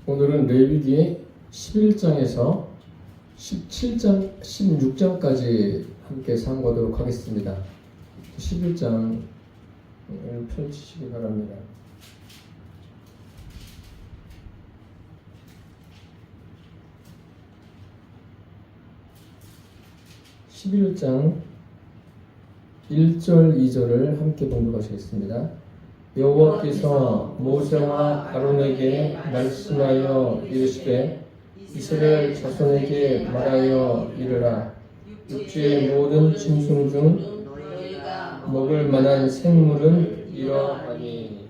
오늘은 레위기 11장에서 17장, 16장까지 함께 상고하도록 하겠습니다. 11장을 펼치시기 바랍니다. (11장) 1절 2절을 함께 봉독하시겠습니다. 여호와께서 모세와 아론에게 말씀하여 이르시되 이스라엘 자손에게 말하여 이르라. 육지의 모든 짐승 중 먹을 만한 생물은 이러하니.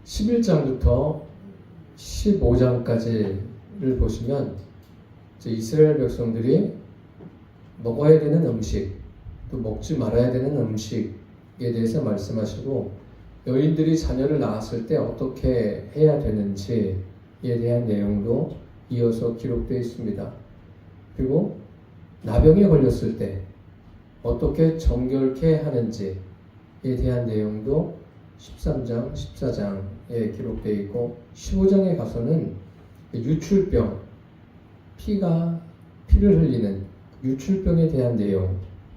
11장부터 15장까지를 보시면 이스라엘 백성들이 먹어야 되는 음식, 또 먹지 말아야 되는 음식에 대해서 말씀하시고, 여인들이 자녀를 낳았을 때 어떻게 해야 되는지에 대한 내용도 이어서 기록되어 있습니다. 그리고 나병에 걸렸을 때 어떻게 정결케 하는지에 대한 내용도 13장, 14장에 기록되어 있고, 15장에 가서는 유출병, 피를 흘리는 유출병에 대한 내용이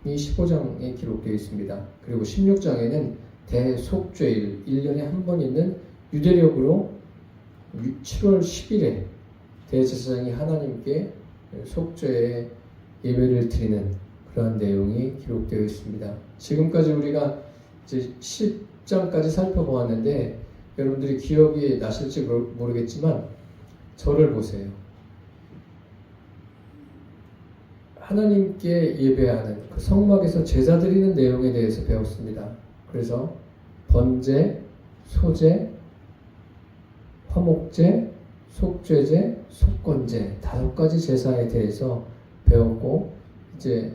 15장에 기록되어 있습니다. 그리고 16장에는 대속죄일, 1년에 한 번 있는 유대력으로 7월 10일에 대제사장이 하나님께 속죄의 예배를 드리는 그러한 내용이 기록되어 있습니다. 지금까지 우리가 이제 10장까지 살펴보았는데, 여러분들이 기억이 나실지 모르겠지만 저를 보세요. 하나님께 예배하는 그 성막에서 제사 드리는 내용에 대해서 배웠습니다. 그래서 번제, 소제, 화목제, 속죄제, 속건제 5가지 제사에 대해서 배웠고, 이제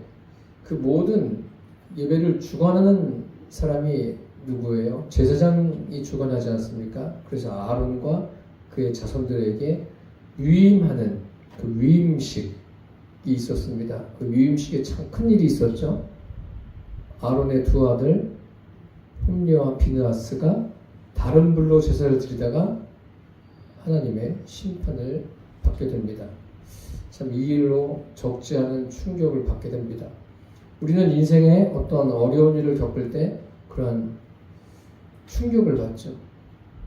그 모든 예배를 주관하는 사람이 누구예요? 제사장이 주관하지 않습니까? 그래서 아론과 그의 자손들에게 위임하는 그 위임식이 있었습니다. 그 위임식에 참 큰 일이 있었죠. 아론의 두 아들 홈리와 비느하스가 다른 불로 제사를 드리다가 하나님의 심판을 받게 됩니다. 참 이 일로 적지 않은 충격을 받게 됩니다. 우리는 인생에 어떤 어려운 일을 겪을 때 그러한 충격을 받죠.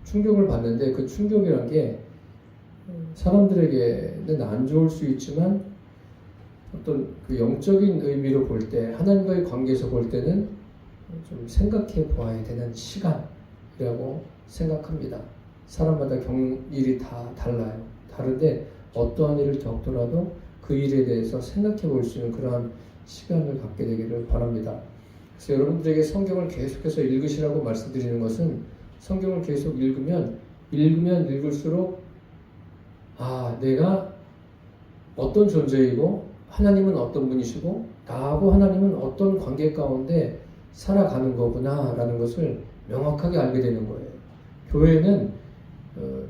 충격을 받는데 그 충격이란 게 사람들에게는 안 좋을 수 있지만, 어떤 그 영적인 의미로 볼 때, 하나님과의 관계에서 볼 때는 좀 생각해 보아야 되는 시간이라고 생각합니다. 사람마다 일이 다 달라요. 다른데 어떠한 일을 겪더라도 그 일에 대해서 생각해 볼 수 있는 그러한 시간을 갖게 되기를 바랍니다. 그래서 여러분들에게 성경을 계속해서 읽으시라고 말씀드리는 것은, 성경을 계속 읽으면 읽을수록 내가 어떤 존재이고 하나님은 어떤 분이시고 나하고 하나님은 어떤 관계 가운데 살아가는 거구나 라는 것을 명확하게 알게 되는 거예요. 교회는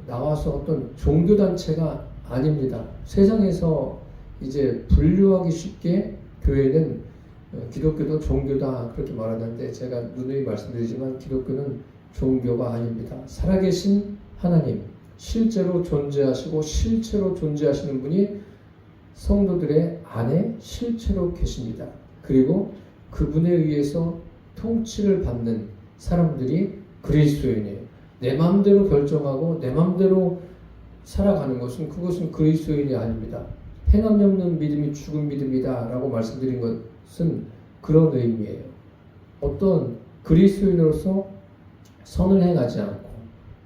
나와서 어떤 종교단체가 아닙니다. 세상에서 이제 분류하기 쉽게 교회는 기독교도 종교다 그렇게 말하는데, 제가 누누이 말씀드리지만 기독교는 종교가 아닙니다. 살아계신 하나님, 실제로 존재하시고 실제로 존재하시는 분이 성도들의 안에 실제로 계십니다. 그리고 그분에 의해서 통치를 받는 사람들이 그리스도인이에요. 내 마음대로 결정하고 내 마음대로 살아가는 그것은 그리스도인이 아닙니다. 행함이 없는 믿음이 죽은 믿음이다 라고 말씀드린 것은 그런 의미예요. 어떤 그리스도인으로서 선을 행하지 않고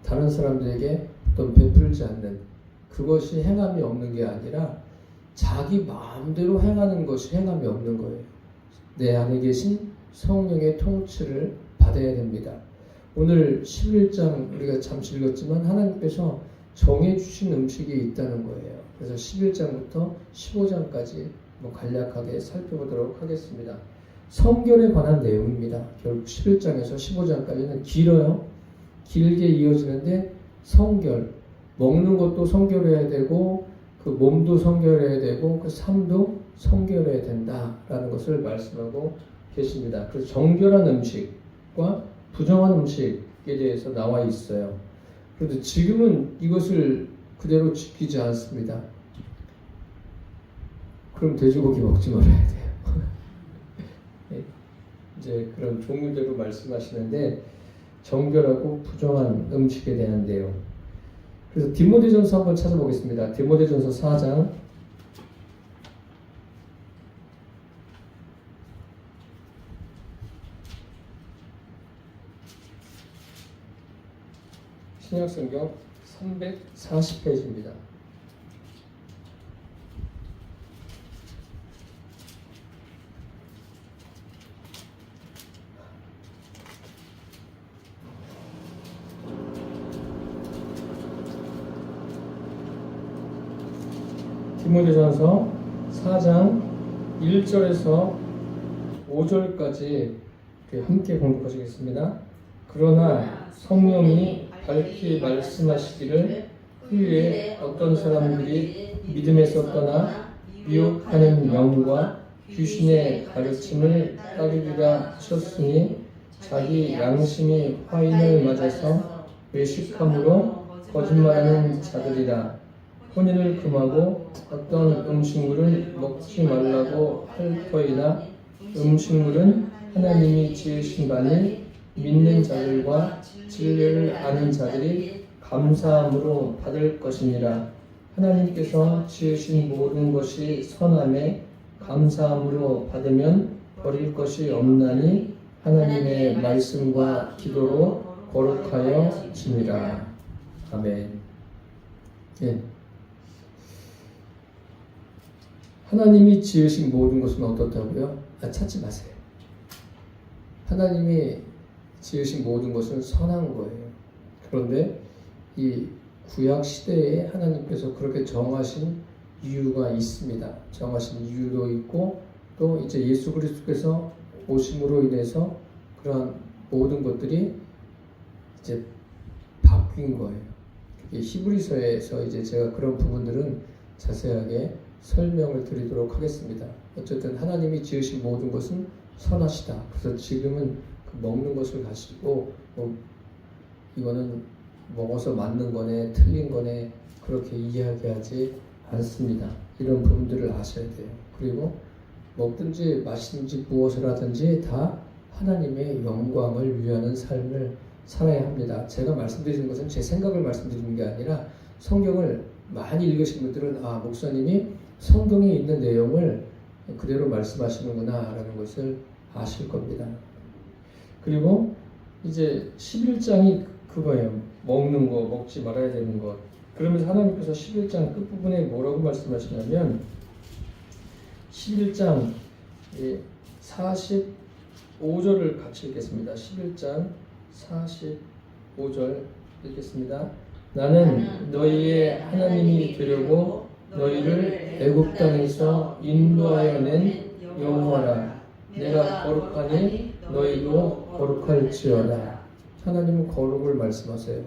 다른 사람들에게 어떤 베풀지 않는, 그것이 행함이 없는 게 아니라 자기 마음대로 행하는 것이 행함이 없는 거예요. 내 안에 계신 성령의 통치를 받아야 됩니다. 오늘 11장 우리가 잠시 읽었지만 하나님께서 정해주신 음식이 있다는 거예요. 그래서 11장부터 15장까지 간략하게 살펴보도록 하겠습니다. 성결에 관한 내용입니다. 결국 11장에서 15장까지는 길어요. 길게 이어지는데, 성결, 먹는 것도 성결해야 되고 그 몸도 성결해야 되고 그 삶도 성결해야 된다라는 것을 말씀하고 계십니다. 그래서 정결한 음식과 부정한 음식에 대해서 나와 있어요. 그런데 지금은 이것을 그대로 지키지 않습니다. 그럼 돼지고기 먹지 말아야 돼요. 네, 이제 그런 종류대로 말씀하시는데 정결하고 부정한 음식에 대한 내용. 그래서 디모데전서 한번 찾아보겠습니다. 디모데전서 4장 신약성경 340페이지입니다. 디모데전서 4장 1절에서 5절까지 함께 공독하시겠습니다. 그러나 성령이 밝히 말씀하시기를 후에 어떤 사람들이 믿음에서 떠나 미혹하는 영과 귀신의 가르침을 따르리라 하셨으니 자기 양심이 화인을 맞아서 외식함으로 거짓말하는 자들이라. 혼인을 금하고 어떤 음식물을 먹지 말라고 할 터이나 음식물은 하나님이 지으신 바니 믿는 자들과 진리를 아는 자들이 감사함으로 받을 것이니라. 하나님께서 지으신 모든 것이 선함에 감사함으로 받으면 버릴 것이 없나니 하나님의 말씀과 기도로 거룩하여 지니라. 아멘. 예. 하나님이 지으신 모든 것은 어떻다고요? 찾지 마세요. 하나님이 지으신 모든 것은 선한 거예요. 그런데 이 구약 시대에 하나님께서 그렇게 정하신 이유가 있습니다. 정하신 이유도 있고 또 이제 예수 그리스도께서 오심으로 인해서 그러한 모든 것들이 이제 바뀐 거예요. 히브리서에서 이제 제가 그런 부분들은 자세하게 설명을 드리도록 하겠습니다. 어쨌든 하나님이 지으신 모든 것은 선하시다. 그래서 지금은 그 먹는 것을 가지고 이거는 먹어서 맞는 거네, 틀린 거네 그렇게 이야기하지 않습니다. 이런 부분들을 아셔야 돼요. 그리고 먹든지 마시든지 무엇을 하든지 다 하나님의 영광을 위하는 삶을 살아야 합니다. 제가 말씀드리는 것은 제 생각을 말씀드리는 게 아니라 성경을 많이 읽으신 분들은 목사님이 성경에 있는 내용을 그대로 말씀하시는구나 라는 것을 아실 겁니다. 그리고 이제 11장이 그거예요. 먹는 거, 먹지 말아야 되는 것. 그러면서 하나님께서 11장 끝부분에 뭐라고 말씀하시냐면 11장 45절을 같이 읽겠습니다. 11장 45절 읽겠습니다. 나는 너희의 하나님이 되려고 너희를 애굽 땅에서 인도하여 낸 여호와라. 내가 거룩하니 너희도 거룩할지어다. 하나님은 거룩을 말씀하세요.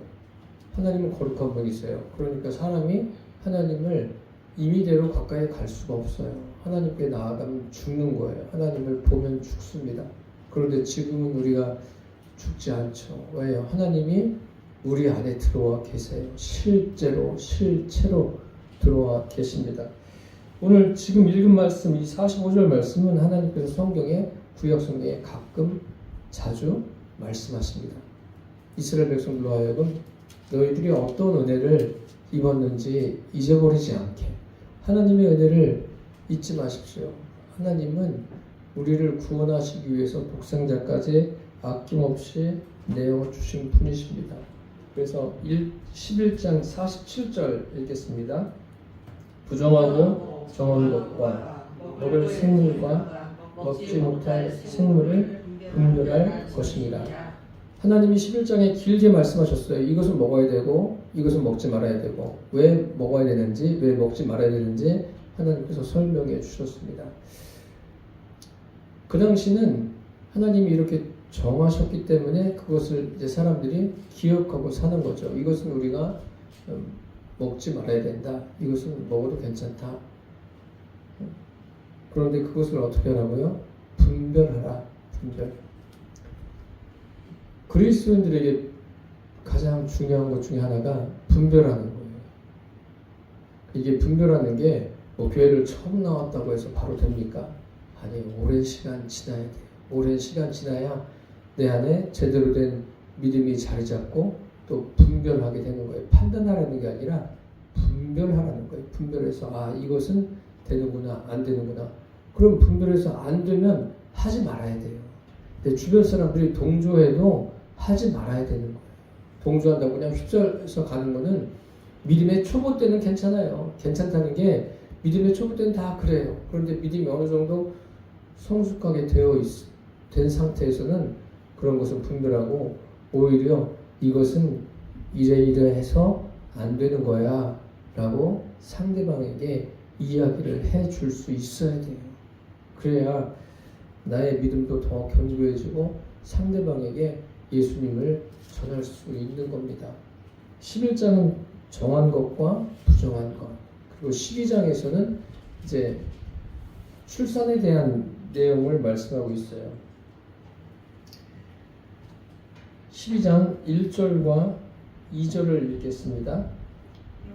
하나님은 거룩한 분이세요. 그러니까 사람이 하나님을 임의대로 가까이 갈 수가 없어요. 하나님께 나아가면 죽는 거예요. 하나님을 보면 죽습니다. 그런데 지금은 우리가 죽지 않죠. 왜요? 하나님이 우리 안에 들어와 계세요. 실제로 들어와 계십니다. 오늘 지금 읽은 말씀, 이 45절 말씀은 하나님께서 성경에, 구약 성경에 가끔 자주 말씀하십니다. 이스라엘 백성들로 하여금 너희들이 어떤 은혜를 입었는지 잊어버리지 않게 하나님의 은혜를 잊지 마십시오. 하나님은 우리를 구원하시기 위해서 독생자까지 아낌없이 내어주신 분이십니다. 그래서 11장 47절 읽겠습니다. 부정하고 정한 것과 먹을 생물과 먹지 못할 생물을 분별할 것이니라. 하나님이 11장에 길게 말씀하셨어요. 이것은 먹어야 되고 이것은 먹지 말아야 되고 왜 먹어야 되는지 왜 먹지 말아야 되는지 하나님께서 설명해 주셨습니다. 그 당시는 하나님이 이렇게 정하셨기 때문에 그것을 이제 사람들이 기억하고 사는 거죠. 이것은 우리가 먹지 말아야 된다. 이것은 먹어도 괜찮다. 그런데 그것을 어떻게 하라고요? 분별하라. 분별. 그리스도인들에게 가장 중요한 것 중에 하나가 분별하는 거예요. 이게 분별하는 게 뭐 교회를 처음 나왔다고 해서 바로 됩니까? 아니, 오랜 시간 지나야 돼요. 오랜 시간 지나야 내 안에 제대로 된 믿음이 자리 잡고 또 분별하게 되는 거예요. 판단하라는 게 아니라 분별하라는 거예요. 분별해서 아, 이것은 되는구나, 안 되는구나. 그럼 분별해서 안 되면 하지 말아야 돼요. 내 주변 사람들이 동조해도 하지 말아야 되는 거예요. 동조한다고 그냥 휩쓸려서 가는 거는 믿음의 초보 때는 괜찮아요. 괜찮다는 게 믿음의 초보 때는 다 그래요. 그런데 믿음이 어느 정도 성숙하게 된 상태에서는 그런 것은 분별하고 오히려 이것은 이래이래해서 안 되는 거야 라고 상대방에게 이야기를 해줄 수 있어야 돼요. 그래야 나의 믿음도 더 견고해지고 상대방에게 예수님을 전할 수 있는 겁니다. 11장은 정한 것과 부정한 것, 그리고 12장에서는 이제 출산에 대한 내용을 말씀하고 있어요. 12장 1절과 2절을 읽겠습니다.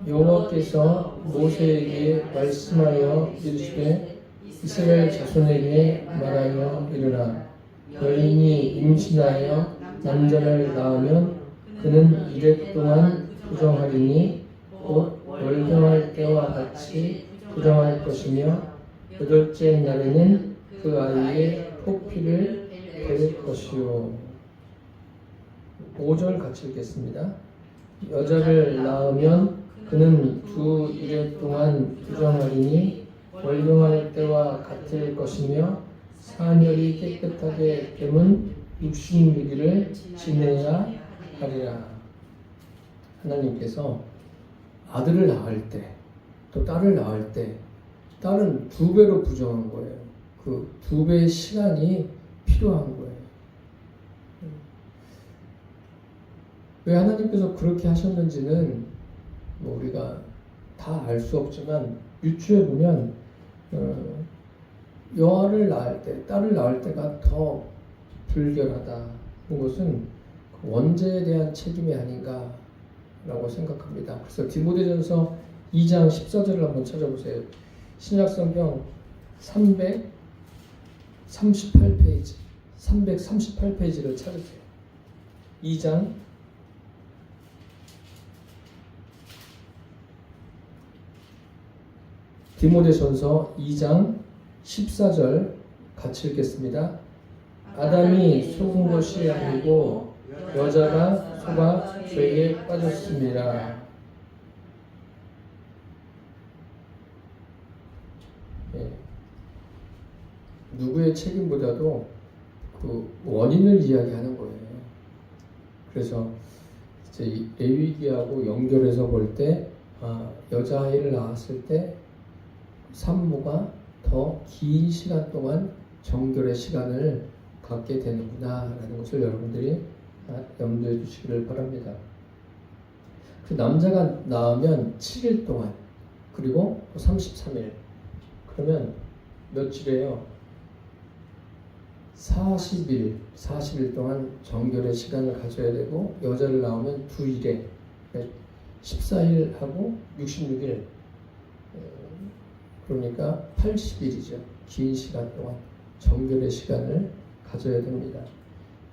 여호와께서 모세에게 말씀하여 이르시되 이스라엘 자손에게 말하여 이르라. 여인이 임신하여 남자를 낳으면 그는 이래 동안 부정하리니 곧 월경할 때와 같이 부정할 것이며 여덟째 날에는 그 아이의 포피를 베릴 것이요. 5절 같이 읽겠습니다. 여자를 낳으면 그는 두 이래 동안 부정하리니 월경할 때와 같을 것이며 사녀리 깨끗하게 됨은 66일을 지내야 하리라. 하나님께서 아들을 낳을 때, 또 딸을 낳을 때, 딸은 2배로 부정한 거예요. 그 2배의 시간이 필요한 거예요. 왜 하나님께서 그렇게 하셨는지는 뭐 우리가 다 알 수 없지만 유추해 보면 여아를 낳을 때, 딸을 낳을 때가 더 불결하다. 그것은 원죄에 대한 책임이 아닌가라고 생각합니다. 그래서 디모데전서 2장 14절을 한번 찾아보세요. 신약성경 338페이지, 338페이지를 찾으세요. 2장 디모데전서 2장 14절 같이 읽겠습니다. 아담이 속은 것이 아니고 여자가 속아 죄에 빠졌습니다. 네. 누구의 책임보다도 그 원인을 이야기하는 거예요. 그래서 이제 레위기하고 연결해서 볼 때 여자아이를 낳았을 때 산모가 더 긴 시간 동안 정결의 시간을 갖게 되는구나 라는 것을 여러분들이 염두해 주시기를 바랍니다. 그 남자가 낳으면 7일 동안, 그리고 33일, 그러면 며칠이에요? 40일 동안 정결의 시간을 가져야 되고, 여자를 낳으면 2일에 14일하고 66일, 그러니까 80일이죠. 긴 시간 동안 정결의 시간을 가져야 됩니다.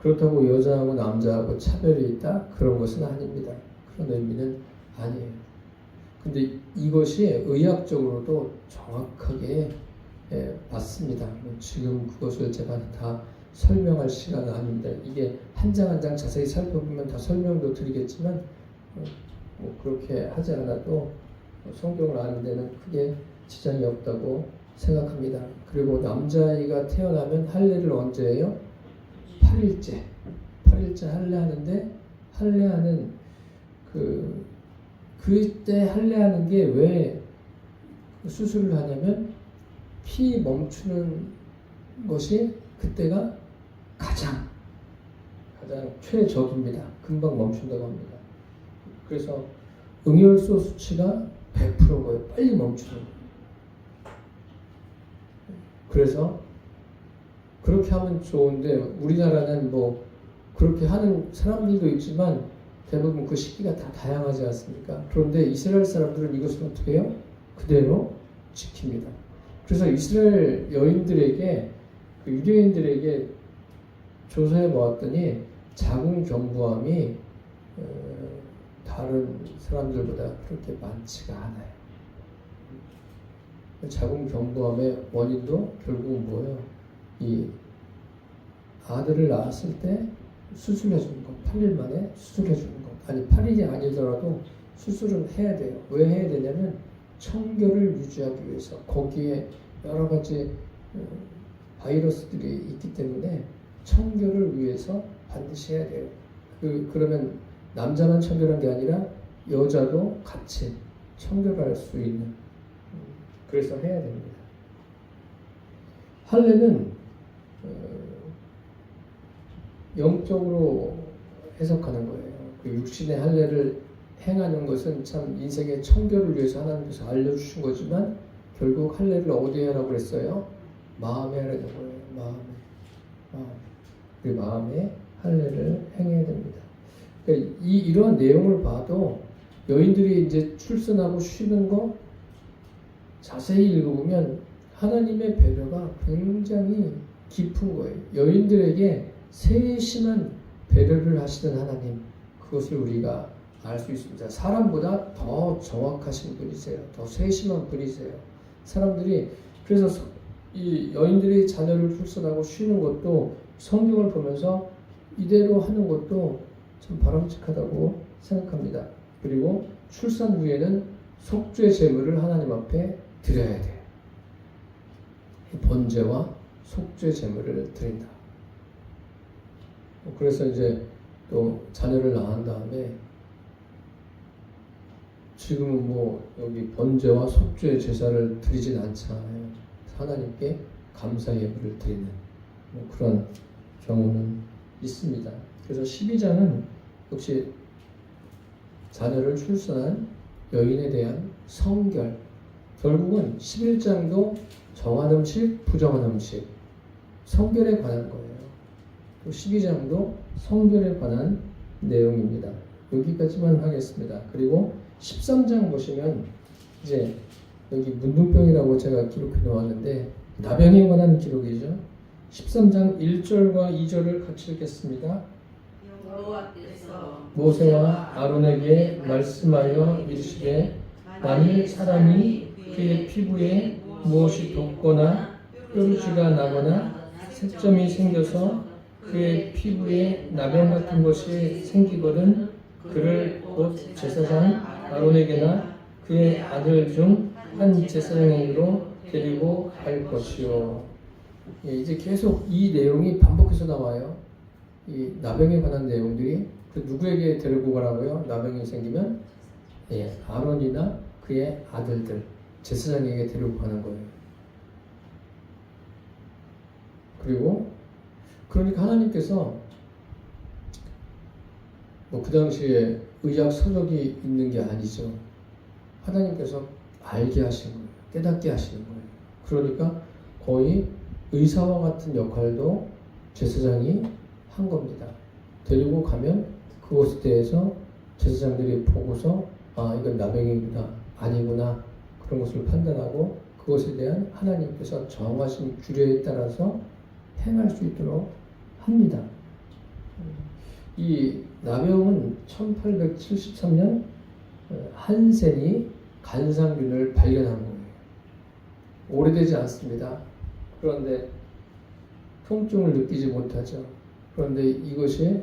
그렇다고 여자하고 남자하고 차별이 있다? 그런 것은 아닙니다. 그런 의미는 아니에요. 근데 이것이 의학적으로도 정확하게 맞습니다. 지금 그것을 제가 다 설명할 시간은 아닙니다. 이게 한 장 한 장 자세히 살펴보면 다 설명도 드리겠지만 뭐 그렇게 하지 않아도 성경을 아는 데는 크게 지장이 없다고 생각합니다. 그리고 남자아이가 태어나면 할례를 언제 해요? 8일째 할례하는데, 할례하는 그때 할례하는 게 왜 수술을 하냐면 피 멈추는 것이 그때가 가장 최적입니다. 금방 멈춘다고 합니다. 그래서 응혈소 수치가 100%인 거예요. 빨리 멈추는 거예요. 그래서 그렇게 하면 좋은데 우리나라는 뭐 그렇게 하는 사람들도 있지만 대부분 그 시기가 다 다양하지 않습니까? 그런데 이스라엘 사람들은 이것을 어떻게 해요? 그대로 지킵니다. 그래서 이스라엘 여인들에게, 그 유대인들에게 조사해 보았더니 자궁경부암이 다른 사람들보다 그렇게 많지가 않아요. 자궁경부암의 원인도 결국은 뭐예요? 이 아들을 낳았을 때 수술해 주는 것, 8일 만에 수술해 주는 것. 아니 8일이 아니더라도 수술은 해야 돼요. 왜 해야 되냐면 청결을 유지하기 위해서. 거기에 여러 가지 바이러스들이 있기 때문에 청결을 위해서 반드시 해야 돼요. 그러면 남자만 청결한 게 아니라 여자도 같이 청결할 수 있는, 그래서 해야 됩니다. 할례는 영적으로 해석하는 거예요. 그 육신의 할례를 행하는 것은 참 인생의 청결을 위해서 하나님께서 알려주신 거지만 결국 할례를 어디에 하라고 그랬어요? 마음에 하라는 거예요. 우리 마음에 할례를 행해야 됩니다. 그러니까 이러한 내용을 봐도 여인들이 이제 출산하고 쉬는 거 자세히 읽어보면 하나님의 배려가 굉장히 깊은 거예요. 여인들에게 세심한 배려를 하시는 하나님, 그것을 우리가 알 수 있습니다. 사람보다 더 정확하신 분이세요. 더 세심한 분이세요. 사람들이 그래서 이 여인들이 자녀를 출산하고 쉬는 것도 성경을 보면서 이대로 하는 것도 참 바람직하다고 생각합니다. 그리고 출산 후에는 속죄 제물을 하나님 앞에 드려야 돼요. 번제와 속죄 제물을 드린다. 그래서 이제 또 자녀를 낳은 다음에 지금은 뭐 여기 번제와 속죄 제사를 드리진 않잖아요. 하나님께 감사 예물을 드리는 그런 경우는 있습니다. 그래서 12장은 역시 자녀를 출산한 여인에 대한 성결, 결국은 11장도 정한 음식, 부정한 음식, 성결에 관한 거예요. 또 12장도 성결에 관한 내용입니다. 여기까지만 하겠습니다. 그리고 13장 보시면 이제 여기 문둥병이라고 제가 기록해 놓았는데 나병에 관한 기록이죠. 13장 1절과 2절을 같이 읽겠습니다. 모세와 아론에게 말씀하여 이르시되 만일 사람이 그의 피부에 무엇이 돋거나 뾰루지가 나거나 색점이 생겨서 그의 피부에 나병 같은 것이 생기거든 그를 곧 제사장 아론에게나 그의 아들 중 한 제사장에게로 데리고 갈 것이요. 이제 계속 이 내용이 반복해서 나와요. 이 나병에 관한 내용들이. 그 누구에게 데리고 가라고요? 나병이 생기면 아론이나 그의 아들들 제사장에게 데리고 가는 거예요. 그리고 그러니까 하나님께서 뭐 그 당시에 의학 서적이 있는 게 아니죠. 하나님께서 알게 하신 거예요. 깨닫게 하시는 거예요. 그러니까 거의 의사와 같은 역할도 제사장이 한 겁니다. 데리고 가면 그것에 대해서 제사장들이 보고서 이건 나병이구나 아니구나 그런 것을 판단하고 그것에 대한 하나님께서 정하신 규례에 따라서 행할 수 있도록 합니다. 이 나병은 1873년 한센이 간상균을 발견한 거예요. 오래되지 않습니다. 그런데 통증을 느끼지 못하죠. 그런데 이것이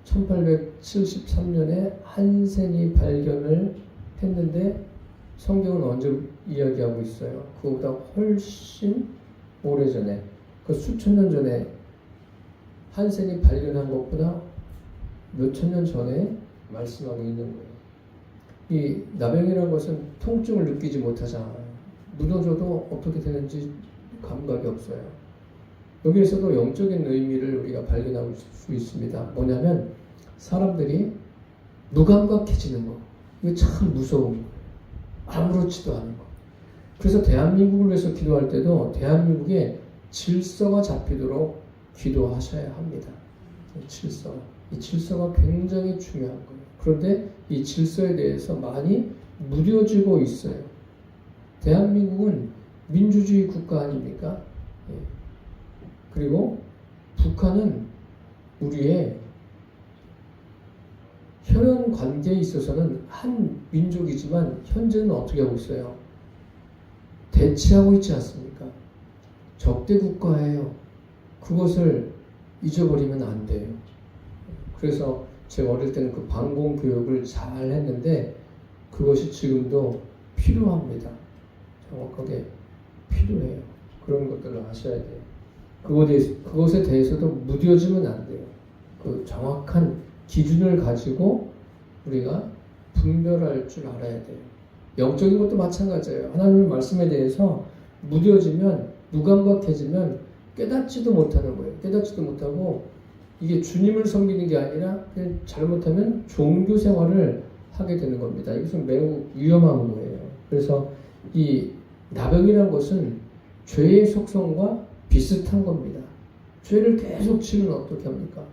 1873년에 한센이 발견을 했는데 성경은 언제 이야기하고 있어요? 그거보다 훨씬 오래전에, 그 수천 년 전에 한센이 발견한 것보다 몇천 년 전에 말씀하고 있는 거예요. 이 나병이라는 것은 통증을 느끼지 못하잖아요. 무너져도 어떻게 되는지 감각이 없어요. 여기에서도 영적인 의미를 우리가 발견할 수 있습니다. 뭐냐면 사람들이 무감각해지는 거. 이게 참 무서운 거예요. 아무렇지도 않은 거. 그래서 대한민국을 위해서 기도할 때도 대한민국에 질서가 잡히도록 기도하셔야 합니다. 질서. 이 질서가 굉장히 중요한 거예요. 그런데 이 질서에 대해서 많이 무뎌지고 있어요. 대한민국은 민주주의 국가 아닙니까? 예. 그리고 북한은 우리의 혈연 관계에 있어서는 한 민족이지만 현재는 어떻게 하고 있어요? 대치하고 있지 않습니까? 적대 국가예요. 그것을 잊어버리면 안 돼요. 그래서 제가 어릴 때는 그 방공 교육을 잘 했는데 그것이 지금도 필요합니다. 정확하게 필요해요. 그런 것들을 아셔야 돼요. 그것에 대해서도 무뎌지면 안 돼요. 그 정확한 기준을 가지고 우리가 분별할 줄 알아야 돼요. 영적인 것도 마찬가지예요. 하나님의 말씀에 대해서 무뎌지면, 무감각해지면 깨닫지도 못하는 거예요. 깨닫지도 못하고 이게 주님을 섬기는 게 아니라 그냥 잘못하면 종교 생활을 하게 되는 겁니다. 이것은 매우 위험한 거예요. 그래서 이 나병이라는 것은 죄의 속성과 비슷한 겁니다. 죄를 계속 지으면 어떻게 합니까?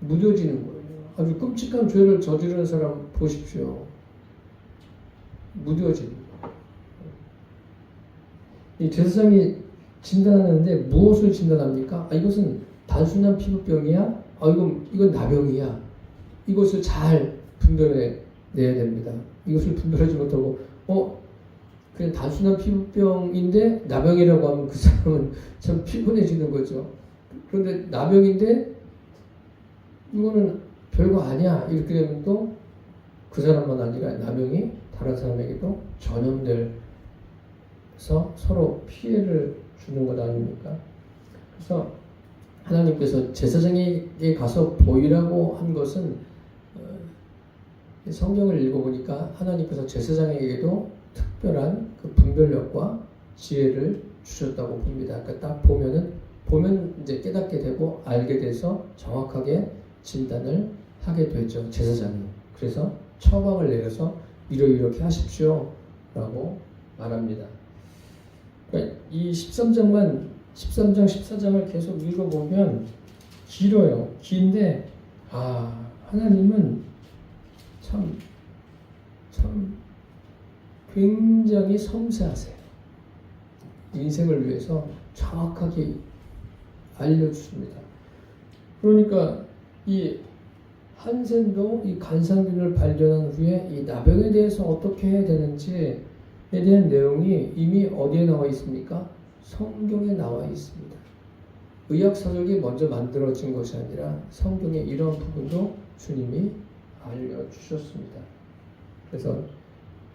무뎌지는 거예요. 아주 끔찍한 죄를 저지르는 사람 보십시오. 무뎌집니다. 이 제사장이 진단하는데 무엇을 진단합니까? 이것은 단순한 피부병이야? 이건 나병이야. 이것을 잘 분별해 내야 됩니다. 이것을 분별하지 못하고 그냥 단순한 피부병인데 나병이라고 하면 그 사람은 참 피곤해지는 거죠. 그런데 나병인데 이거는 별거 아니야. 이렇게 되면 또 그 사람만 아니라 나병이 다른 사람에게도 전염돼서 서로 피해를 주는 것 아닙니까? 그래서 하나님께서 제사장에게 가서 보이라고 한 것은 성경을 읽어보니까 하나님께서 제사장에게도 특별한 그 분별력과 지혜를 주셨다고 봅니다. 그러니까 딱 보면 이제 깨닫게 되고 알게 돼서 정확하게 진단을 하게 되죠. 제사장이. 그래서 처방을 내려서 이렇게 하십시오 라고 말합니다. 그러니까 이 13장, 14장을 계속 읽어보면 길어요. 긴데 하나님은 참 굉장히 섬세하세요. 인생을 위해서 정확하게 알려주십니다. 그러니까 이 한센도 이 간상균을 발견한 후에 이 나병에 대해서 어떻게 해야 되는지에 대한 내용이 이미 어디에 나와 있습니까? 성경에 나와 있습니다. 의학서적이 먼저 만들어진 것이 아니라 성경의 이런 부분도 주님이 알려주셨습니다. 그래서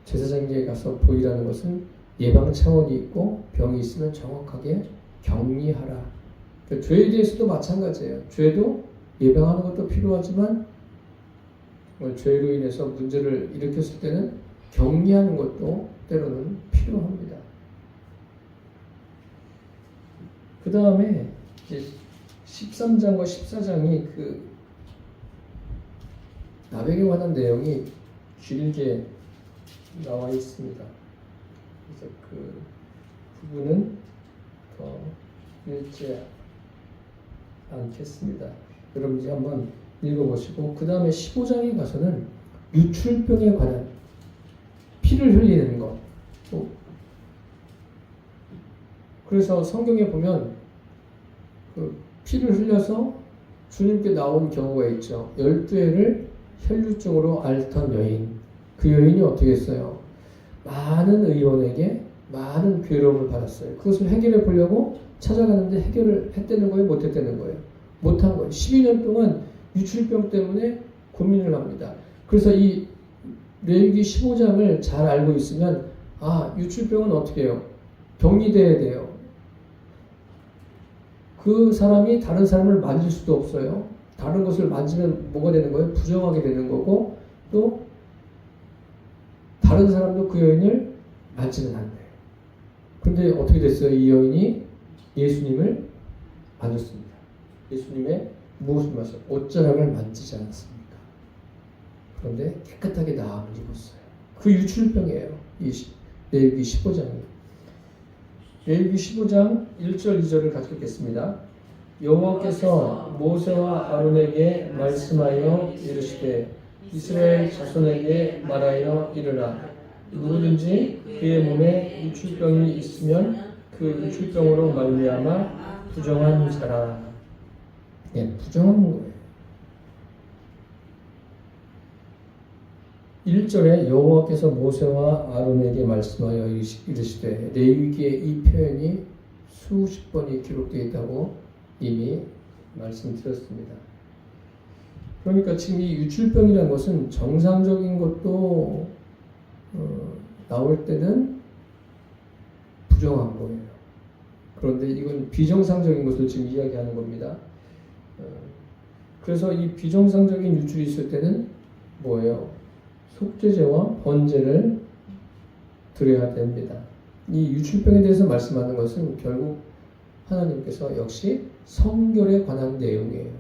제사장에게 가서 보이라는 것은 예방 차원이 있고 병이 있으면 정확하게 격리하라. 그러니까 죄에 대해서도 마찬가지예요. 죄도 예방하는 것도 필요하지만 죄로 인해서 문제를 일으켰을 때는 격리하는 것도 때로는 필요합니다. 그 다음에 이제 13장과 14장이 그 나병에 관한 내용이 길게 나와 있습니다. 그래서 그 부분은 더 읽지 않겠습니다. 여러분이 한번 읽어보시고 그 다음에 15장에 가서는 유출병에 관한 피를 흘리는 것. 그래서 성경에 보면 그 피를 흘려서 주님께 나온 경우가 있죠. 12해를 혈류증으로 앓던 여인. 그 여인이 어떻게 했어요? 많은 의원에게 많은 괴로움을 받았어요. 그것을 해결해 보려고 찾아가는데 해결을 했다는 거예요? 못 했다는 거예요? 못한 거예요. 12년 동안 유출병 때문에 고민을 합니다. 그래서 이 레위기 15장을 잘 알고 있으면 유출병은 어떻게 해요? 격리돼야 돼요. 그 사람이 다른 사람을 만질 수도 없어요. 다른 것을 만지면 뭐가 되는 거예요? 부정하게 되는 거고 또 다른 사람도 그 여인을 만지면 안 돼요. 그런데 어떻게 됐어요? 이 여인이 예수님을 만졌습니다. 예수님의 무엇을 만졌어요? 옷자락을 만지지 않았습니까? 그런데 깨끗하게 나음을 입었어요. 그 유출병이에요. 이 레위기 15장이. 레위기 15장 1절 2절을 같이 읽겠습니다. 여호와께서 모세와 아론에게 말씀하여 이르시되 이스라엘 자손에게 말하여 이르라. 누구든지 그의 몸에 유출병이 있으면 그 유출병으로 말미암아 부정한 자라. 예, 부정한 거예요. 1절에 여호와께서 모세와 아론에게 말씀하여 이르시되, 레위기에 이 표현이 수십 번이 기록되어 있다고 이미 말씀드렸습니다. 그러니까 지금 이 유출병이라는 것은 정상적인 것도 나올 때는 부정한 거예요. 그런데 이건 비정상적인 것을 지금 이야기하는 겁니다. 그래서 이 비정상적인 유출이 있을 때는 뭐예요? 속죄제와 번제를 드려야 됩니다. 이 유출병에 대해서 말씀하는 것은 결국 하나님께서 역시 성결에 관한 내용이에요.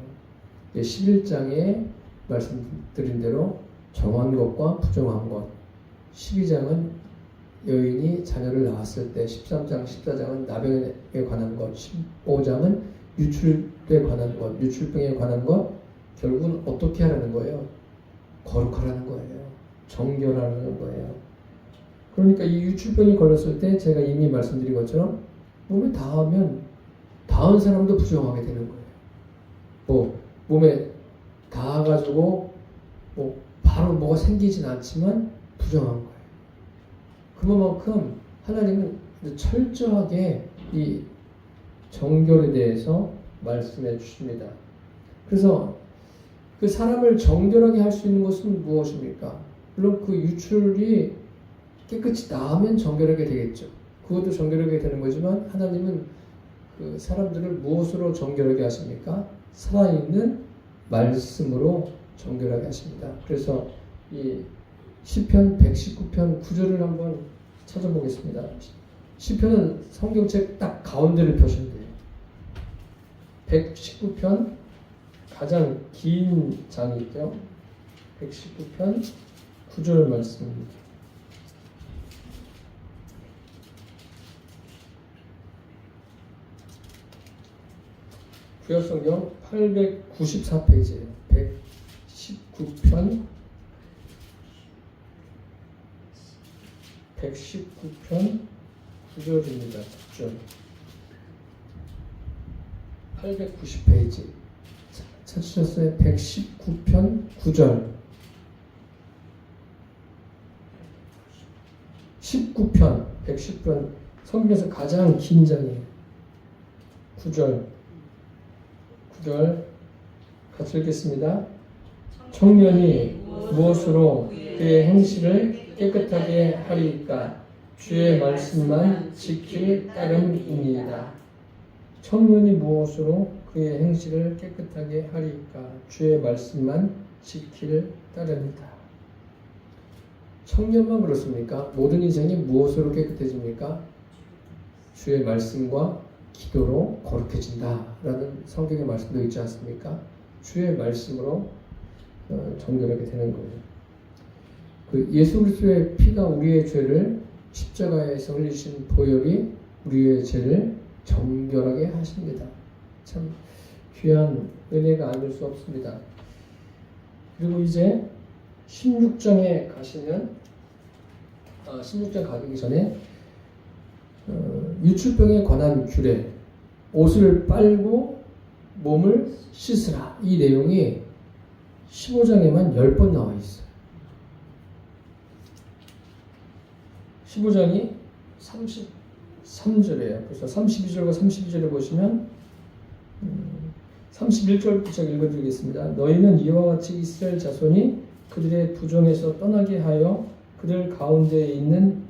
11장에 말씀드린 대로 정한 것과 부정한 것, 12장은 여인이 자녀를 낳았을 때, 13장, 14장은 나병에 관한 것, 15장은 유출에 관한 것, 유출병에 관한 것, 결국은 어떻게 하라는 거예요? 거룩하라는 거예요. 정결하라는 거예요. 그러니까 이 유출병이 걸렸을 때 제가 이미 말씀드린 것처럼 몸에 닿으면 닿은 사람도 부정하게 되는 거예요. 뭐 몸에 닿아가지고 뭐 바로 뭐가 생기진 않지만 부정한 거예요. 그만큼 하나님은 철저하게 이 정결에 대해서 말씀해 주십니다. 그래서 그 사람을 정결하게 할 수 있는 것은 무엇입니까? 물론 그 유출이 깨끗이 나으면 정결하게 되겠죠. 그것도 정결하게 되는 거지만 하나님은 그 사람들을 무엇으로 정결하게 하십니까? 살아있는 말씀으로 정결하게 하십니다. 그래서 이 시편 119편 9절을 한번 찾아보겠습니다. 시편은 성경책 딱 가운데를 펴시면 돼요. 119편 가장 긴 장이 있죠. 119편 9절 말씀입니다. 구약성경 894페이지예요. 119편 9절입니다. 9절 890페이지 찾으셨어요? 119편 9절 19편 110편 성경에서 가장 긴 장이에요. 9절 같이 읽겠습니다. 청년이 무엇으로 그의 행실을 깨끗하게 하리이까? 주의 말씀만 지킬 따름이니이다. 청년이 무엇으로 그의 행실을 깨끗하게 하리이까? 주의 말씀만 지킬 따름이다. 청년만 그렇습니까? 모든 인생이 무엇으로 깨끗해집니까? 주의 말씀과 기도로 거룩해진다 라는 성경의 말씀도 있지 않습니까? 주의 말씀으로 정결하게 되는 거예요. 그 예수 그리스도의 피가 우리의 죄를 십자가에서 흘리신 보혈이 우리의 죄를 정결하게 하십니다. 참 귀한 은혜가 아닐 수 없습니다. 그리고 이제 16장에 가시면 16장 가기 전에 유출병에 관한 규례, 옷을 빨고 몸을 씻으라, 이 내용이 15장에만 10번 나와 있어요. 15장이 33절이에요. 그래서 32절과 32절을 보시면 31절부터 읽어드리겠습니다. 너희는 이와 같이 이스라엘 자손이 그들의 부정에서 떠나게 하여 그들 가운데에 있는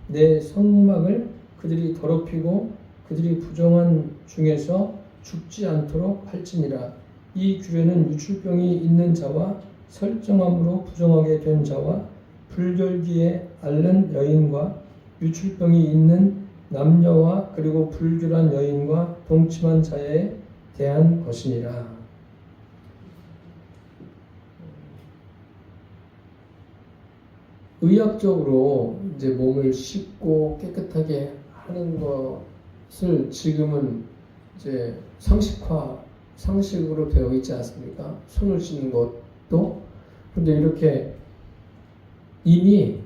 내 성막을 그들이 더럽히고 그들이 부정한 중에서 죽지 않도록 할지니라. 이 규례는 유출병이 있는 자와 설정함으로 부정하게 된 자와 불결기에 앓는 여인과 유출병이 있는 남녀와 그리고 불결한 여인과 동침한 자에 대한 것이니라. 의학적으로 이제 몸을 씻고 깨끗하게 하는 것을 지금은 이제 상식으로 되어 있지 않습니까? 손을 씻는 것도. 그런데 이렇게 이미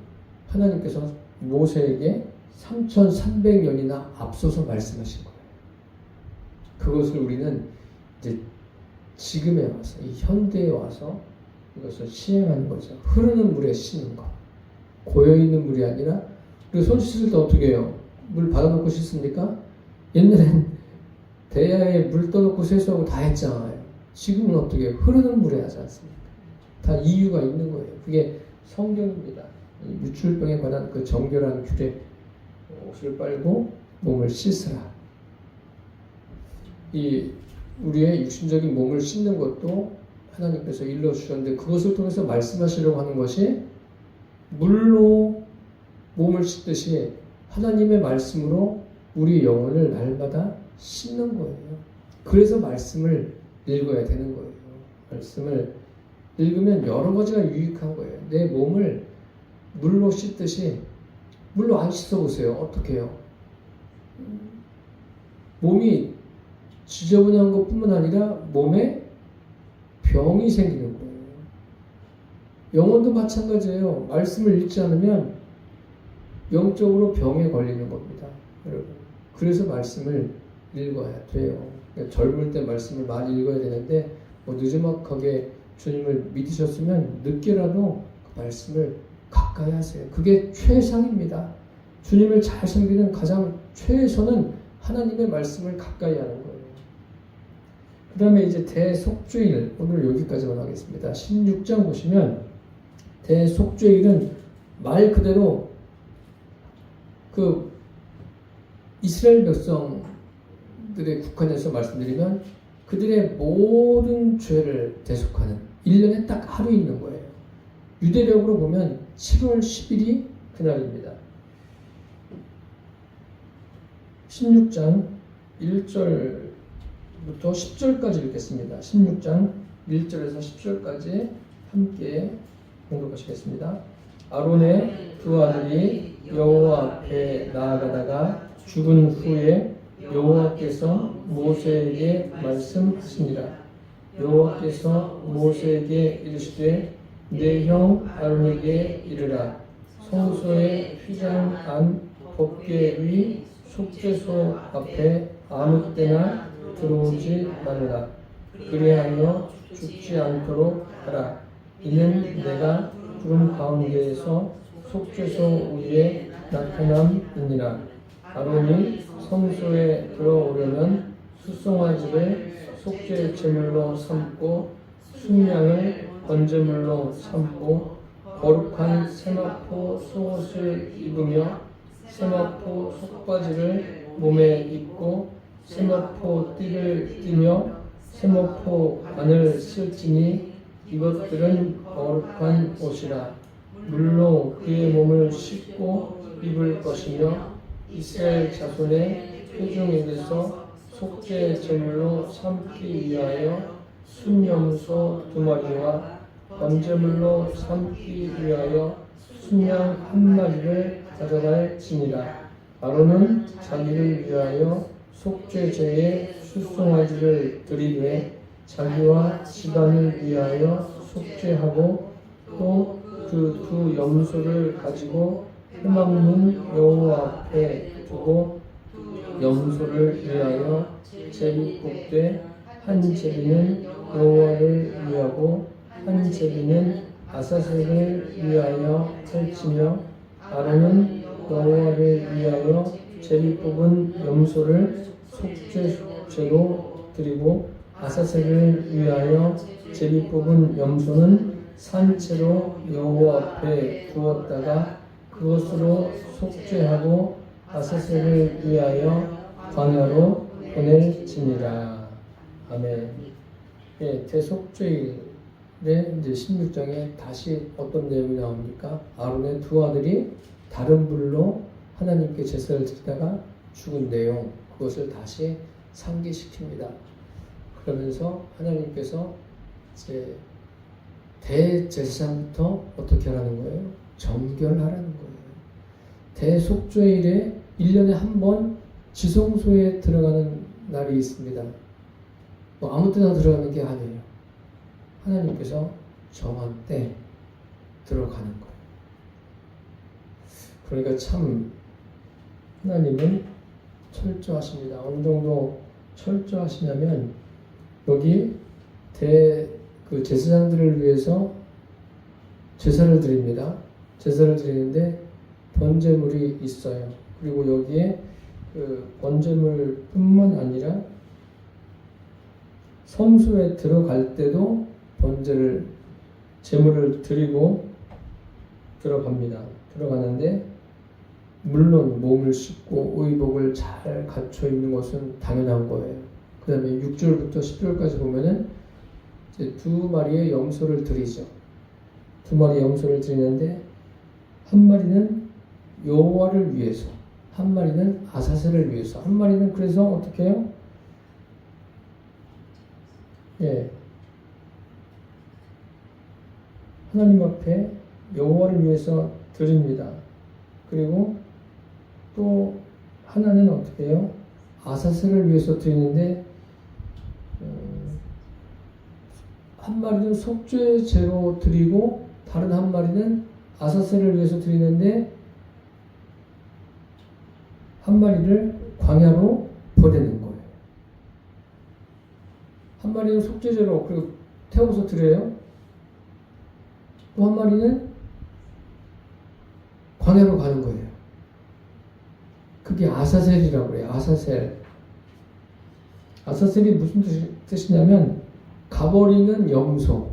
하나님께서 모세에게 3,300년이나 앞서서 말씀하신 거예요. 그것을 우리는 이제 지금에 와서, 이 현대에 와서 이것을 시행하는 거죠. 흐르는 물에 씻는 거. 고여있는 물이 아니라, 그리고 손 씻을 때 어떻게 해요? 물 받아놓고 씻습니까? 옛날엔 대야에 물 떠놓고 세수하고 다 했잖아요. 지금은 어떻게 해요? 흐르는 물에 하지 않습니까? 다 이유가 있는 거예요. 그게 성경입니다. 유출병에 관한 그 정결한 규례, 옷을 빨고 몸을 씻으라. 이 우리의 육신적인 몸을 씻는 것도 하나님께서 일러주셨는데, 그것을 통해서 말씀하시려고 하는 것이 물로 몸을 씻듯이 하나님의 말씀으로 우리 영혼을 날마다 씻는 거예요. 그래서 말씀을 읽어야 되는 거예요. 말씀을 읽으면 여러 가지가 유익한 거예요. 내 몸을 물로 씻듯이, 물로 안 씻어보세요. 어떻게 해요? 몸이 지저분한 것뿐만 아니라 몸에 병이 생기는 거예요. 영혼도 마찬가지예요. 말씀을 읽지 않으면 영적으로 병에 걸리는 겁니다, 여러분. 그래서 말씀을 읽어야 돼요. 그러니까 젊을 때 말씀을 많이 읽어야 되는데, 늦지막하게 주님을 믿으셨으면 늦게라도 그 말씀을 가까이 하세요. 그게 최상입니다. 주님을 잘 섬기는 가장 최선은 하나님의 말씀을 가까이 하는 거예요. 그 다음에 이제 대속죄일, 오늘 여기까지만 하겠습니다. 16장 보시면 대속죄일은 말 그대로 그 이스라엘 백성들의 국한에서 말씀드리면 그들의 모든 죄를 대속하는 1년에 딱 하루 있는 거예요. 유대력으로 보면 7월 10일이 그날입니다. 16장 1절부터 10절까지 읽겠습니다. 16장 1절에서 10절까지 함께 공독하시겠습니다. 아론의 두 아들이 여호와 앞에 나아가다가 죽은 후에 여호와께서 모세에게 말씀하시니라. 여호와께서 모세에게 이르시되 내 형 아론에게 이르라. 성소의 휘장 안 법궤 위 속죄소 앞에 아무 때나 들어오지 말라. 그리하여 죽지 않도록 하라. 이는 내가 구름 가운데에서 속죄소 위에 나타남이니라. 아론이 성소에 들어오려면 수송아지를 속죄 제물로 삼고 순양을 번제물로 삼고 거룩한 세마포 속옷을 입으며 세마포 속바지를 몸에 입고 세마포 띠를 띠며 세마포 관을 쓸지니 이것들은 거룩한 옷이라. 물로 그의 몸을 씻고 입을 것이며 이스라엘 자손의 회중에게서 속죄 제물로 삼기 위하여 순염소 2마리와 번제물로 삼기 위하여 순양 1마리를 가져갈지니라. 아론은 자기를 위하여 속죄제에 수송아지를 드리되 자기와 집안을 위하여 속죄하고 또 그 두 염소를 가지고 회막문 여호와 앞에 두고 염소를 위하여 제비 굽되 한 제비는 여호와를 위하고 한 제비는 아사셀을 위하여 살치며 아론은 여호와를 위하여 제비 뽑은 염소를 속죄제로 드리고 아사셀을 위하여 제비 뽑은 염소는 산채로 여호와 앞에 두었다가 그것으로 속죄하고 아사셀을 위하여 광야로 보낼지니라. 아멘. 예, 대속죄일에 이제 16장에 다시 어떤 내용이 나옵니까? 아론의 두 아들이 다른 불로 하나님께 제사를 드리다가 죽은 내용, 그것을 다시 상기시킵니다. 그러면서 하나님께서 이제 대제사장부터 어떻게 하라는 거예요? 정결하라는 거예요. 대속죄일에 1년에 한 번 지성소에 들어가는 날이 있습니다. 뭐 아무 때나 들어가는 게 아니에요. 하나님께서 정한 때 들어가는 거예요. 그러니까 참 하나님은 철저하십니다. 어느 정도 철저하시냐면 여기 그 제사장들을 위해서 제사를 드립니다. 제사를 드리는데 번제물이 있어요. 그리고 여기에 그 번제물뿐만 아니라 성소에 들어갈 때도 제물을 드리고 들어갑니다. 들어가는데 물론 몸을 씻고 의복을 잘 갖춰 입는 것은 당연한 거예요. 그 다음에 6절부터 10절까지 보면은 이제 2마리의 염소를 드리죠. 2마리의 염소를 드리는데 한 마리는 여호와를 위해서, 한 마리는 아사셀을 위해서, 한 마리는 그래서 어떻게 해요? 하나님 앞에 여호와를 위해서 드립니다. 그리고 또 하나는 어떻게 해요? 아사셀을 위해서 드리는데 한 마리는 속죄제로 드리고 다른 한 마리는 아사셀을 위해서 드리는데 한 마리를 광야로 보내는 거예요. 한 마리는 속죄제로 그리고 태워서 드려요. 또 한 마리는 광야로 가는 거예요. 그게 아사셀이라고 그래요. 아사셀. 아사셀이 무슨 뜻이냐면 가버리는 염소,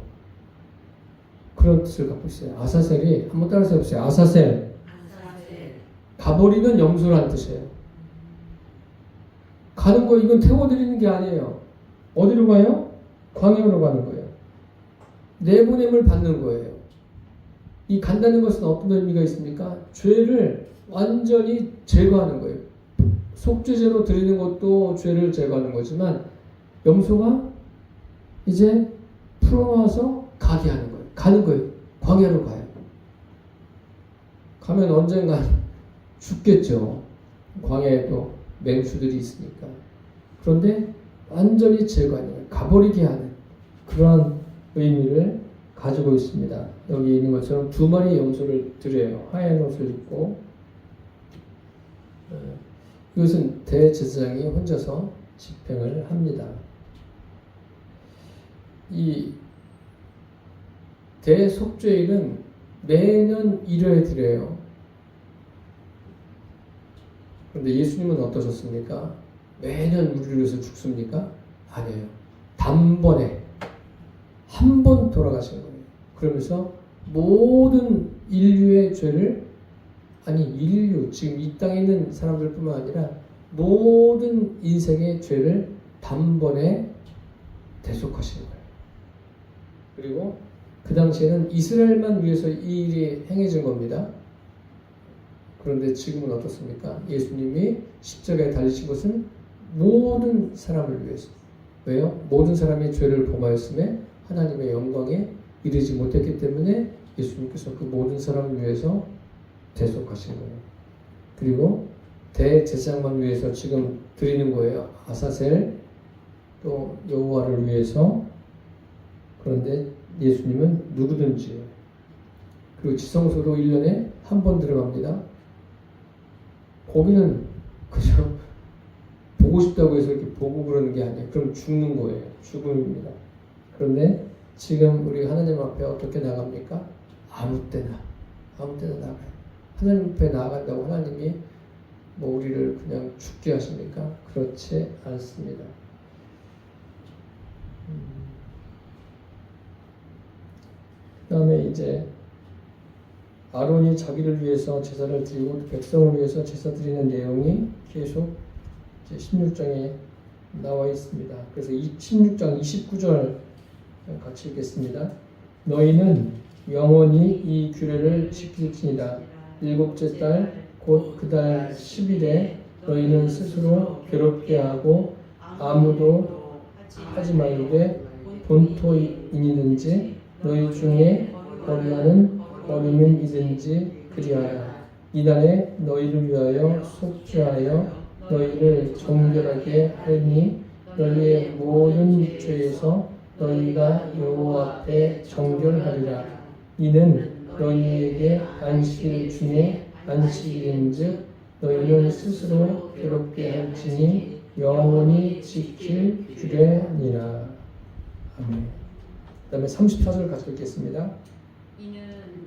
그런 뜻을 갖고 있어요. 아사셀이 한번 따라서 해보세요. 아사셀. 가버리는 염소라는 뜻이에요. 가는 거 이건 태워드리는 게 아니에요. 어디로 가요? 광야로 가는 거예요. 내보냄을 받는 거예요. 이 간다는 것은 어떤 의미가 있습니까? 죄를 완전히 제거하는 거예요. 속죄제로 드리는 것도 죄를 제거하는 거지만 염소가 이제 풀어놔서 가게 하는 거예요. 가는 거예요. 광야로 가요. 가면 언젠가 죽겠죠. 광야에도 맹수들이 있으니까. 그런데 완전히 제거하는 거예요. 가버리게 하는 그러한 의미를 가지고 있습니다. 여기 있는 것처럼 2마리의 염소를 드려요. 하얀 옷을 입고. 이것은 대제사장이 혼자서 집행을 합니다. 이 대속죄일은 매년 1회에 드려요. 그런데 예수님은 어떠셨습니까? 매년 우리를 위해서 죽습니까? 아니에요. 단번에 한 번 돌아가신 거예요. 그러면서 모든 인류의 죄를, 아니 인류, 지금 이 땅에 있는 사람들뿐만 아니라 모든 인생의 죄를 단번에 대속하신 거예요. 그리고 그 당시에는 이스라엘만 위해서 이 일이 행해진 겁니다. 그런데 지금은 어떻습니까? 예수님이 십자가에 달리신 것은 모든 사람을 위해서. 왜요? 모든 사람의 죄를 범하였음에 하나님의 영광에 이르지 못했기 때문에 예수님께서 그 모든 사람을 위해서 대속하신 거예요. 그리고 대제사장만 위해서 지금 드리는 거예요. 아사셀, 또 여호와를 위해서. 그런데 예수님은 누구든지, 그리고 지성소로 1년에 한 번 들어갑니다. 거기는 그저 보고 싶다고 해서 이렇게 보고 그러는 게 아니에요. 그럼 죽는 거예요. 죽음입니다. 그런데 지금 우리 하나님 앞에 어떻게 나갑니까? 아무 때나 나가요. 하나님 앞에 나아간다고 하나님이 뭐 우리를 그냥 죽게 하십니까? 그렇지 않습니다. 그 다음에 이제 아론이 자기를 위해서 제사를 드리고 백성을 위해서 제사 드리는 내용이 계속 이제 16장에 나와 있습니다. 그래서 이 16장 29절 같이 읽겠습니다. 너희는 영원히 이 규례를 지킬지니라. 7째 달 곧 그 달 10일에 너희는 스스로 괴롭게 하고 아무도 하지 말되 본토인이든지 너희 중에 거류하는 거류민이든지 그리하라. 이날에 너희를 위하여 속죄하여 너희를 정결하게 하리니 너희의 모든 죄에서 너희가 여호와 앞에 정결하리라. 이는 너희에게 안식일 중에 안식일인즉 너희는 스스로 괴롭게 할지니 영원히 지킬 규례니라. 아멘. 그 다음에 34절 같이 읽겠습니다.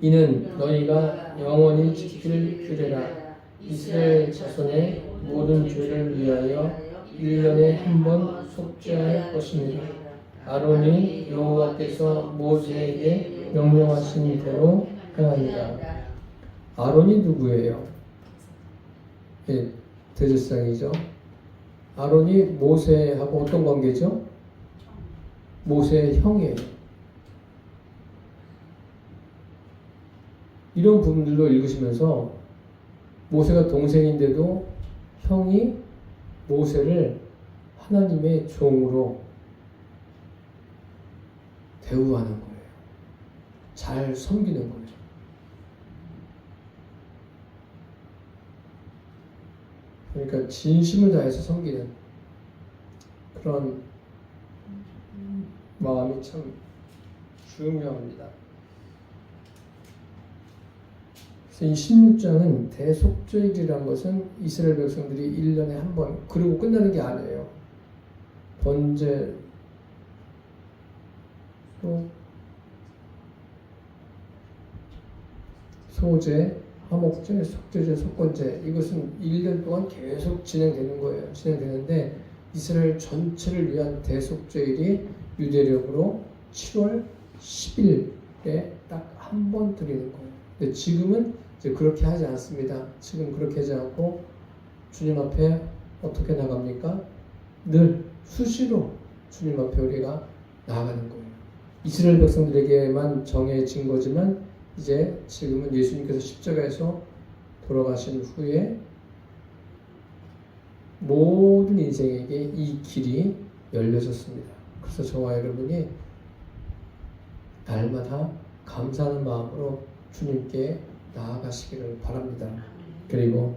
이는 너희가 영원히 지킬 규례라. 이스라엘 자손의 모든 죄를 위하여 1년에 한 번 속죄할 것입니다. 아론이 여호와께서 모세에게 명령하신 대로 행합니다. 아론이 누구예요? 예, 대제사장이죠. 아론이 모세하고 어떤 관계죠? 모세의 형이에요. 이런 부분들로 읽으시면서 모세가 동생인데도 형이 모세를 하나님의 종으로 대우하는 거예요. 잘 섬기는 거예요. 그러니까 진심을 다해서 섬기는 그런 마음이 참 중요합니다. 그래서 이 16장은 대속죄일이라는 것은 이스라엘 백성들이 1년에 한 번, 그리고 끝나는 게 아니에요. 번제, 또 소제, 화목제, 속죄제, 속건제, 이것은 1년 동안 계속 진행되는 거예요. 진행되는데 이스라엘 전체를 위한 대속죄일이 유대력으로 7월 10일에 딱 한 번 드리는 거예요. 근데 지금은 이제 그렇게 하지 않습니다. 지금 그렇게 하지 않고 주님 앞에 어떻게 나갑니까? 늘 수시로 주님 앞에 우리가 나아가는 거예요. 이스라엘 백성들에게만 정해진 거지만 이제 지금은 예수님께서 십자가에서 돌아가신 후에 모든 인생에게 이 길이 열려졌습니다. 그래서 저와 여러분이 날마다 감사하는 마음으로 주님께 나아가시기를 바랍니다. 그리고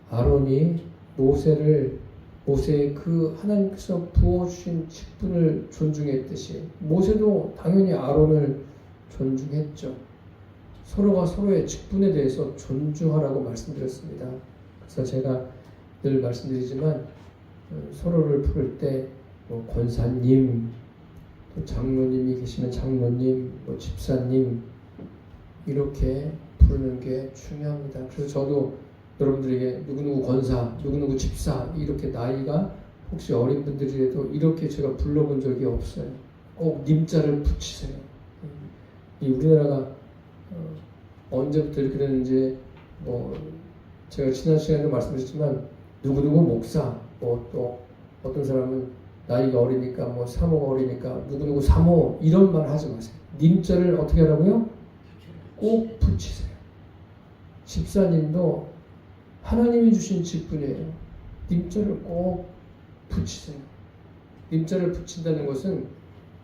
아론이 모세의 그 하나님께서 부어주신 직분을 존중했듯이 모세도 당연히 아론을 존중했죠. 서로가 서로의 직분에 대해서 존중하라고 말씀드렸습니다. 그래서 제가 늘 말씀드리지만 서로를 부를 때 뭐 권사님, 또 장로님이 계시면 장로님, 뭐 집사님 이렇게 부르는 게 중요합니다. 그래서 저도 여러분들에게 누구누구 권사, 누구누구 집사 이렇게 나이가 혹시 어린 분들이라도 이렇게 제가 불러본 적이 없어요. 꼭 님자를 붙이세요. 이 우리나라가 언제부터 이렇게 됐는지 뭐 제가 지난 시간에도 말씀드렸지만 누구누구 목사, 뭐 또 어떤 사람은 나이가 어리니까 뭐 사모가 어리니까 누구누구 사모 이런 말 하지 마세요. 님자를 어떻게 하라고요? 꼭 붙이세요. 집사님도 하나님이 주신 직분이에요. 님자를 꼭 붙이세요. 님자를 붙인다는 것은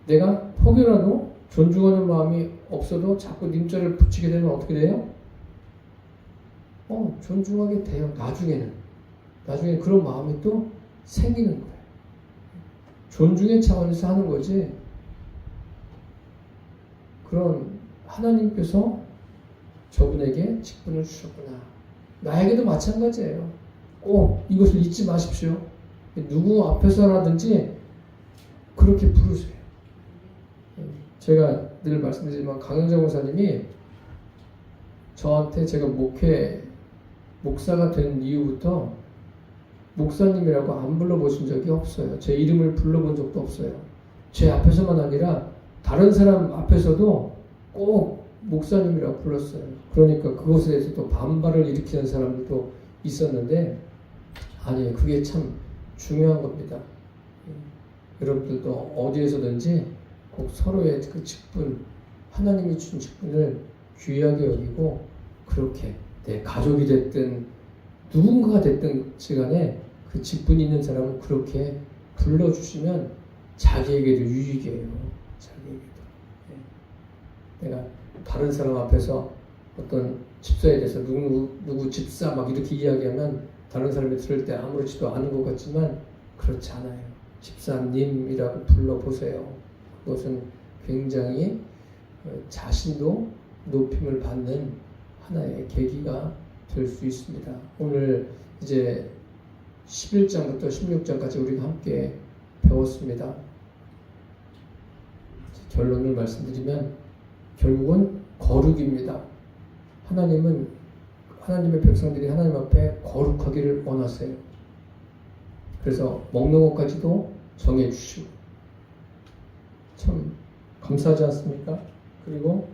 내가 혹여라도 존중하는 마음이 없어도 자꾸 님자를 붙이게 되면 어떻게 돼요? 존중하게 돼요. 나중에는 그런 마음이 또 생기는 거예요. 존중의 차원에서 하는 거지. 그런 하나님께서 저분에게 직분을 주셨구나. 나에게도 마찬가지예요. 꼭 이것을 잊지 마십시오. 누구 앞에서라든지 그렇게 부르세요. 제가 늘 말씀드리지만 강영자 목사님이 저한테 제가 목사가 된 이후부터 목사님이라고 안 불러보신 적이 없어요. 제 이름을 불러본 적도 없어요. 제 앞에서만 아니라 다른 사람 앞에서도 꼭 목사님이라고 불렀어요. 그러니까 그것에 대해서 또 반발을 일으키는 사람들도 있었는데 아니에요. 그게 참 중요한 겁니다. 여러분들도 어디에서든지 꼭 서로의 그 직분, 하나님이 준 직분을 귀하게 여기고 그렇게 내 가족이 됐든 누군가가 됐든 시간에 그 직분이 있는 사람은 그렇게 불러주시면 자기에게도 유익이에요. 자기에게도. 내가 다른 사람 앞에서 어떤 집사에 대해서 누구 집사 막 이렇게 이야기하면 다른 사람이 들을 때 아무렇지도 않은 것 같지만 그렇지 않아요. 집사님이라고 불러보세요. 그것은 굉장히 자신도 높임을 받는 하나의 계기가 될 수 있습니다. 오늘 이제 11장부터 16장까지 우리가 함께 배웠습니다. 결론을 말씀드리면 결국은 거룩입니다. 하나님의 백성들이 하나님 앞에 거룩하기를 원하세요. 그래서 먹는 것까지도 정해주시고 참 감사하지 않습니까? 그리고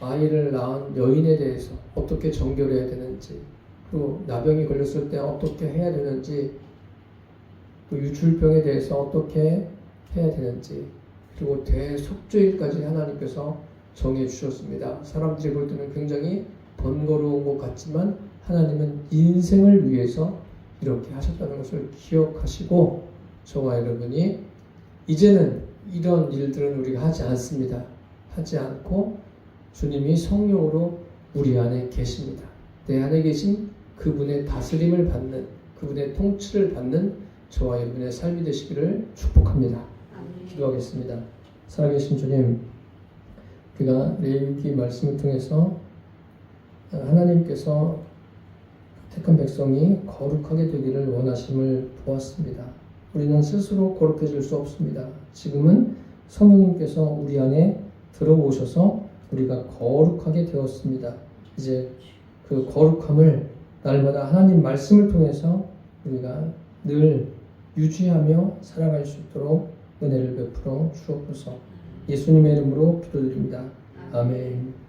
아이를 낳은 여인에 대해서 어떻게 정결해야 되는지, 그리고 나병이 걸렸을 때 어떻게 해야 되는지, 또 유출병에 대해서 어떻게 해야 되는지, 그리고 대속죄일까지 하나님께서 정해 주셨습니다. 사람들이 볼 때는 굉장히 번거로운 것 같지만 하나님은 인생을 위해서 이렇게 하셨다는 것을 기억하시고, 저와 여러분이 이제는 이런 일들은 우리가 하지 않습니다. 하지 않고 주님이 성령으로 우리 안에 계십니다. 내 안에 계신 그분의 다스림을 받는, 그분의 통치를 받는 저와 여러분의 삶이 되시기를 축복합니다. 기도하겠습니다. 살아계신 주님, 우리가 레위기 말씀을 통해서 하나님께서 택한 백성이 거룩하게 되기를 원하심을 보았습니다. 우리는 스스로 거룩해질 수 없습니다. 지금은 성령님께서 우리 안에 들어오셔서 우리가 거룩하게 되었습니다. 이제 그 거룩함을 날마다 하나님 말씀을 통해서 우리가 늘 유지하며 살아갈 수 있도록 은혜를 베풀어 주옵소서. 예수님의 이름으로 기도드립니다. 아멘.